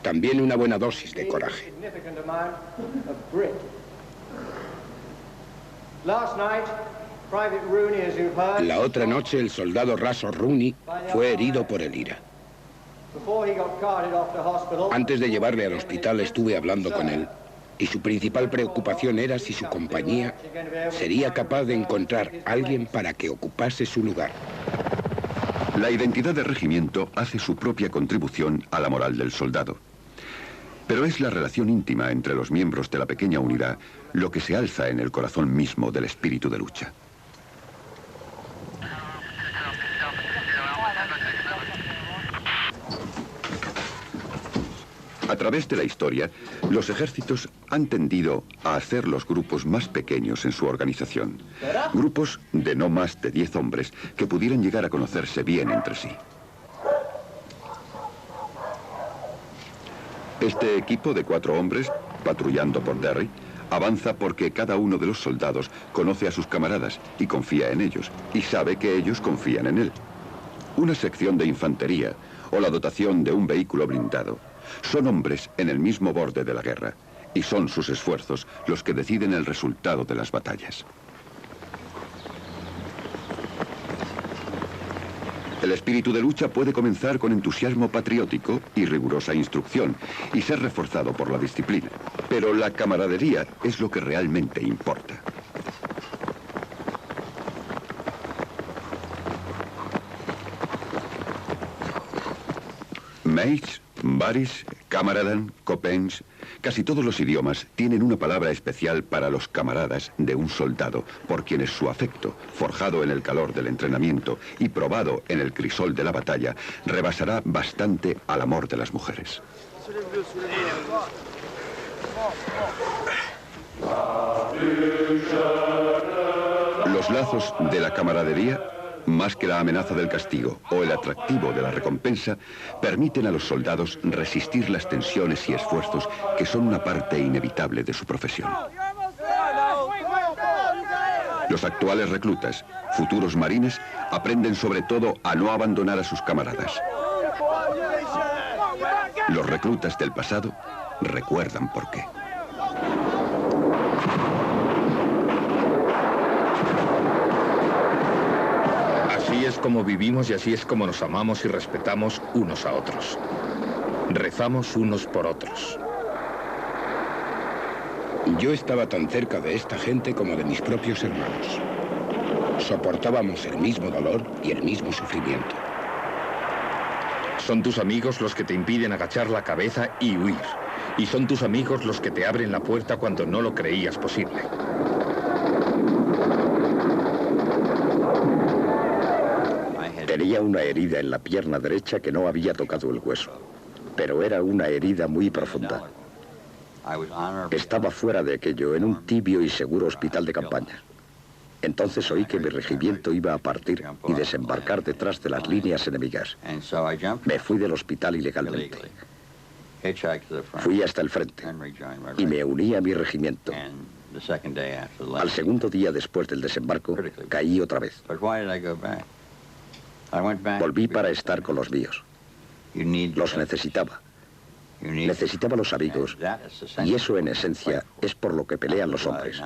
También una buena dosis de coraje. La otra noche el soldado raso Rooney fue herido por el IRA. Antes de llevarle al hospital estuve hablando con él Y su principal preocupación era si su compañía sería capaz de encontrar a alguien para que ocupase su lugar. La identidad del regimiento hace su propia contribución a la moral del soldado. Pero es la relación íntima entre los miembros de la pequeña unidad lo que se alza en el corazón mismo del espíritu de lucha. A través de la historia, los ejércitos han tendido a hacer los grupos más pequeños en su organización. Grupos de no más de 10 hombres que pudieran llegar a conocerse bien entre sí. Este equipo de 4 hombres, patrullando por Derry, avanza porque cada uno de los soldados conoce a sus camaradas y confía en ellos, y sabe que ellos confían en él. Una sección de infantería o la dotación de un vehículo blindado son hombres en el mismo borde de la guerra, y son sus esfuerzos los que deciden el resultado de las batallas. El espíritu de lucha puede comenzar con entusiasmo patriótico y rigurosa instrucción, y ser reforzado por la disciplina. Pero la camaradería es lo que realmente importa. Mates, buddies, camaradan, copains, casi todos los idiomas tienen una palabra especial para los camaradas de un soldado, por quienes su afecto, forjado en el calor del entrenamiento y probado en el crisol de la batalla, rebasará bastante al amor de las mujeres. Los lazos de la camaradería, más que la amenaza del castigo o el atractivo de la recompensa, permiten a los soldados resistir las tensiones y esfuerzos que son una parte inevitable de su profesión. Los actuales reclutas, futuros marines, aprenden sobre todo a no abandonar a sus camaradas. Los reclutas del pasado recuerdan por qué. Así es como vivimos y así es como nos amamos y respetamos unos a otros. Rezamos unos por otros. Yo estaba tan cerca de esta gente como de mis propios hermanos. Soportábamos el mismo dolor y el mismo sufrimiento. Son tus amigos los que te impiden agachar la cabeza y huir. Y son tus amigos los que te abren la puerta cuando no lo creías posible. Tenía una herida en la pierna derecha que no había tocado el hueso, pero era una herida muy profunda. Estaba fuera de aquello, en un tibio y seguro hospital de campaña. Entonces oí que mi regimiento iba a partir y desembarcar detrás de las líneas enemigas. Me fui del hospital ilegalmente. Fui hasta el frente y me uní a mi regimiento. Al segundo día después del desembarco, caí otra vez. Volví para estar con los míos. Los necesitaba. Necesitaba los amigos, y eso en esencia es por lo que pelean los hombres.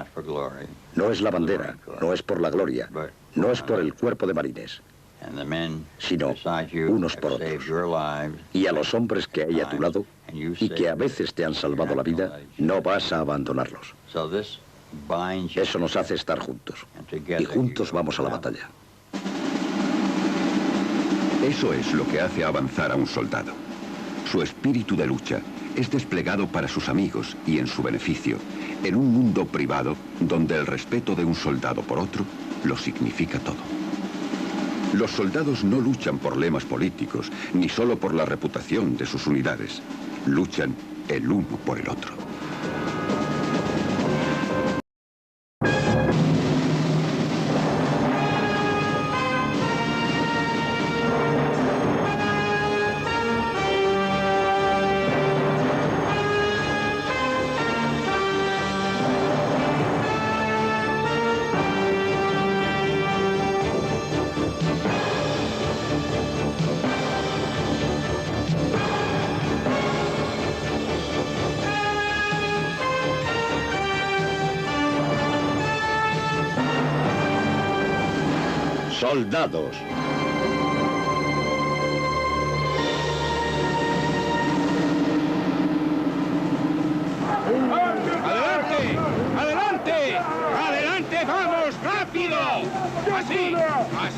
No es la bandera, no es por la gloria, no es por el cuerpo de marines, sino unos por otros. Y a los hombres que hay a tu lado, y que a veces te han salvado la vida, no vas a abandonarlos. Eso nos hace estar juntos, y juntos vamos a la batalla. Eso es lo que hace avanzar a un soldado. Su espíritu de lucha es desplegado para sus amigos y en su beneficio, en un mundo privado donde el respeto de un soldado por otro lo significa todo. Los soldados no luchan por lemas políticos, ni solo por la reputación de sus unidades. Luchan el uno por el otro. Soldados.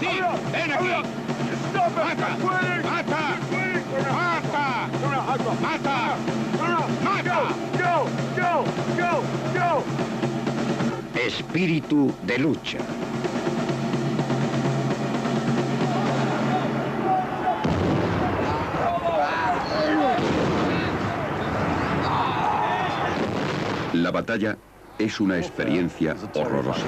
Sí, ven aquí. ¡Mata! ¡Mata! ¡Mata! ¡Mata! ¡Mata! Espíritu de lucha. La batalla es una experiencia horrorosa.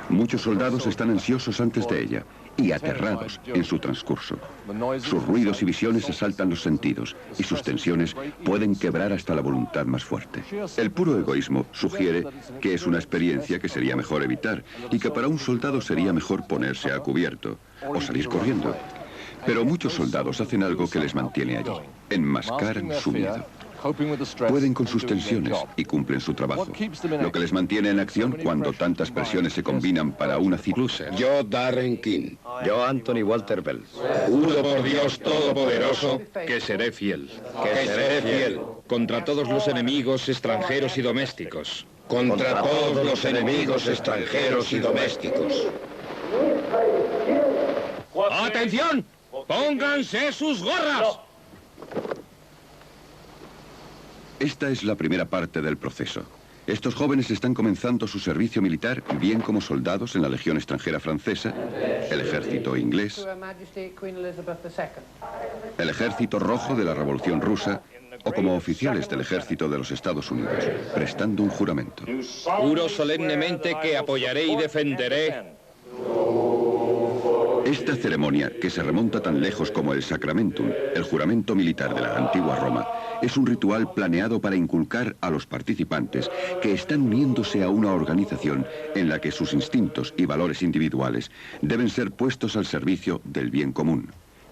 Muchos soldados están ansiosos antes de ella y aterrados en su transcurso. Sus ruidos y visiones asaltan los sentidos y sus tensiones pueden quebrar hasta la voluntad más fuerte. El puro egoísmo sugiere que es una experiencia que sería mejor evitar y que para un soldado sería mejor ponerse a cubierto o salir corriendo. Pero muchos soldados hacen algo que les mantiene allí. Enmascaran su miedo. Pueden con sus tensiones y cumplen su trabajo. Lo que les mantiene en acción cuando tantas presiones se combinan para una ciclusa. Yo, Darren King. Yo, Anthony Walter Bell. Juro por Dios Todopoderoso que seré fiel. Que seré fiel. Contra todos los enemigos extranjeros y domésticos. Contra todos los enemigos extranjeros y domésticos. ¡Atención! ¡Pónganse sus gorras! Esta es la primera parte del proceso. Estos jóvenes están comenzando su servicio militar bien como soldados en la Legión extranjera francesa, el ejército inglés, el ejército rojo de la Revolución rusa o como oficiales del ejército de los Estados Unidos, prestando un juramento. Juro solemnemente que apoyaré y defenderé. Esta ceremonia, que se remonta tan lejos como el Sacramentum, el juramento militar de la antigua Roma, es un ritual planeado para inculcar a los participantes que están uniéndose a una organización en la que sus instintos y valores individuales deben ser puestos al servicio del bien común,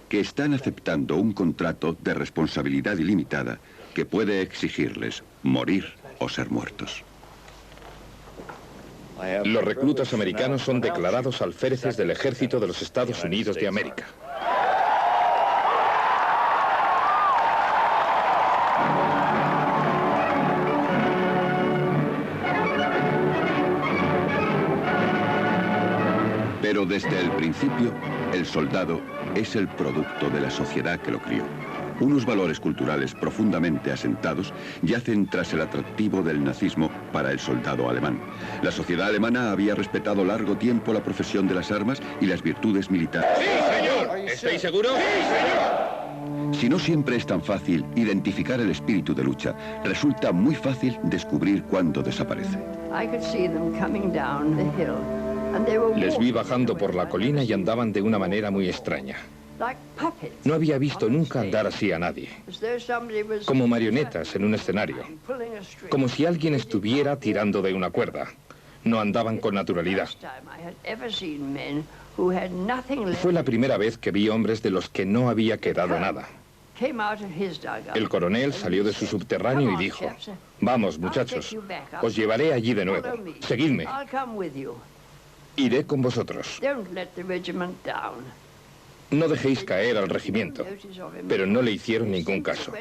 que están aceptando un contrato de responsabilidad ilimitada que puede exigirles morir o ser muertos. Los reclutas americanos son declarados alféreces del ejército de los Estados Unidos de América. Pero desde el principio, el soldado es el producto de la sociedad que lo crió. Unos valores culturales profundamente asentados yacen tras el atractivo del nazismo para el soldado alemán. La sociedad alemana había respetado largo tiempo la profesión de las armas y las virtudes militares. ¡Sí, señor! ¿Estáis seguros? ¡Sí, señor! Si no siempre es tan fácil identificar el espíritu de lucha, resulta muy fácil descubrir cuándo desaparece. Les vi bajando por la colina y andaban de una manera muy extraña. No había visto nunca andar así a nadie. Como marionetas en un escenario. Como si alguien estuviera tirando de una cuerda. No andaban con naturalidad. Fue la primera vez que vi hombres de los que no había quedado nada. El coronel salió de su subterráneo y dijo: «Vamos, muchachos, os llevaré allí de nuevo. Seguidme. Iré con vosotros. No dejéis caer al regimiento». Pero no le hicieron ningún caso.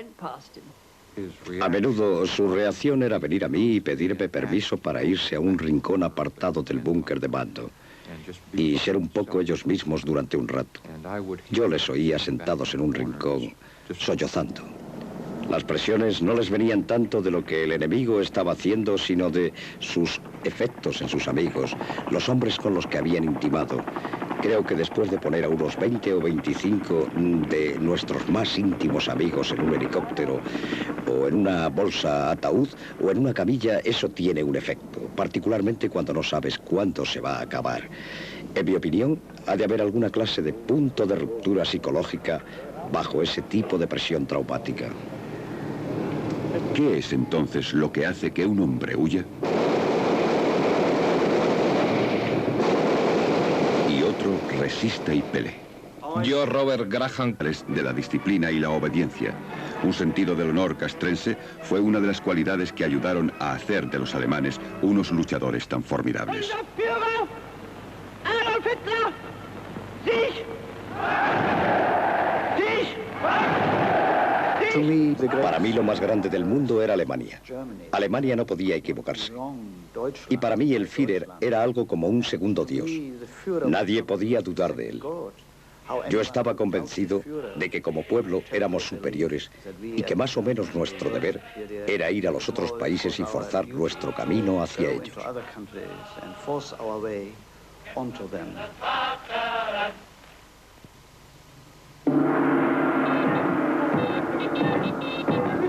A menudo su reacción era venir a mí y pedirme permiso para irse a un rincón apartado del búnker de Bando y ser un poco ellos mismos durante un rato. Yo les oía sentados en un rincón, sollozando. Las presiones no les venían tanto de lo que el enemigo estaba haciendo, sino de sus efectos en sus amigos, los hombres con los que habían intimado. Creo que después de poner a unos 20 o 25 de nuestros más íntimos amigos en un helicóptero, o en una bolsa ataúd, o en una camilla, eso tiene un efecto, particularmente cuando no sabes cuándo se va a acabar. En mi opinión, ha de haber alguna clase de punto de ruptura psicológica bajo ese tipo de presión traumática. ¿Qué es entonces lo que hace que un hombre huya? Y otro resista y pelee. Yo, Robert Graham, de la disciplina y la obediencia. Un sentido del honor castrense fue una de las cualidades que ayudaron a hacer de los alemanes unos luchadores tan formidables. Para mí lo más grande del mundo era Alemania. Alemania no podía equivocarse. Y para mí el Führer era algo como un segundo Dios. Nadie podía dudar de él. Yo estaba convencido de que como pueblo éramos superiores y que más o menos nuestro deber era ir a los otros países y forzar nuestro camino hacia ellos.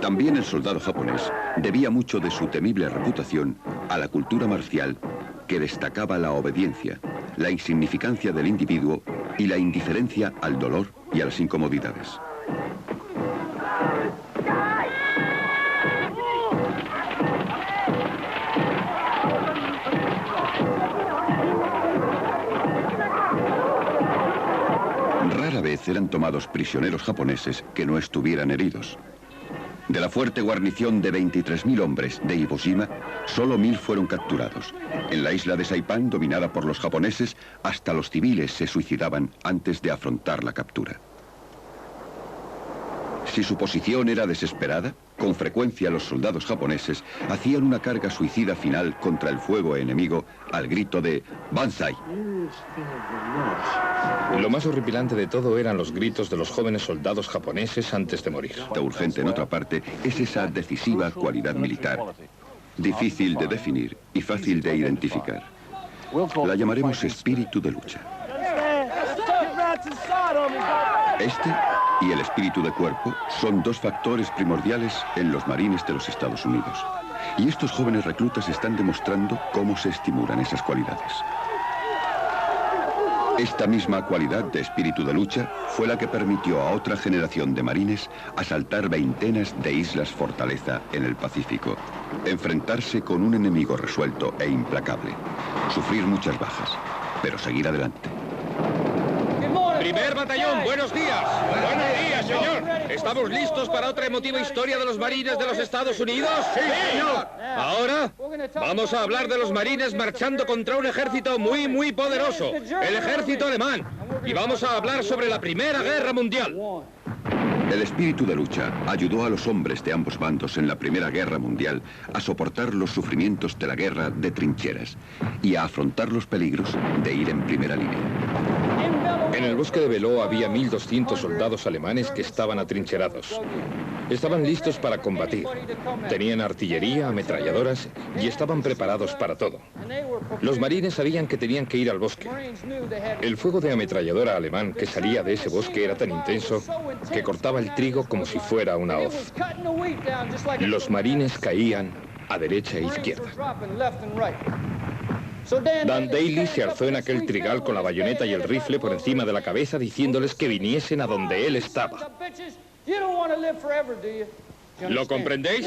También el soldado japonés debía mucho de su temible reputación a la cultura marcial que destacaba la obediencia, la insignificancia del individuo y la indiferencia al dolor y a las incomodidades. Rara vez eran tomados prisioneros japoneses que no estuvieran heridos. De la fuerte guarnición de 23.000 hombres de Iwo Jima, solo 1.000 fueron capturados. En la isla de Saipan, dominada por los japoneses, hasta los civiles se suicidaban antes de afrontar la captura. Si su posición era desesperada, con frecuencia los soldados japoneses hacían una carga suicida final contra el fuego enemigo al grito de ¡Banzai! Lo más horripilante de todo eran los gritos de los jóvenes soldados japoneses antes de morir. Lo urgente, en otra parte, es esa decisiva cualidad militar, difícil de definir y fácil de identificar. La llamaremos espíritu de lucha. Este y el espíritu de cuerpo son dos factores primordiales en los marines de los Estados Unidos. Y estos jóvenes reclutas están demostrando cómo se estimulan esas cualidades. Esta misma cualidad de espíritu de lucha fue la que permitió a otra generación de marines asaltar veintenas de islas fortaleza en el Pacífico, enfrentarse con un enemigo resuelto e implacable, sufrir muchas bajas, pero seguir adelante. ¡Primer batallón, buenos días! ¡Buenos días, señor! ¿Estamos listos para otra emotiva historia de los marines de los Estados Unidos? ¡Sí, señor! Ahora vamos a hablar de los marines marchando contra un ejército muy poderoso, el ejército alemán. Y vamos a hablar sobre la Primera Guerra Mundial. El espíritu de lucha ayudó a los hombres de ambos bandos en la Primera Guerra Mundial a soportar los sufrimientos de la guerra de trincheras y a afrontar los peligros de ir en primera línea. En el bosque de Beló había 1.200 soldados alemanes que estaban atrincherados. Estaban listos para combatir. Tenían artillería, ametralladoras y estaban preparados para todo. Los marines sabían que tenían que ir al bosque. El fuego de ametralladora alemán que salía de ese bosque era tan intenso que cortaba el trigo como si fuera una hoz. Los marines caían a derecha e izquierda. Dan Daly se alzó en aquel trigal con la bayoneta y el rifle por encima de la cabeza diciéndoles que viniesen a donde él estaba. ¿Lo comprendéis?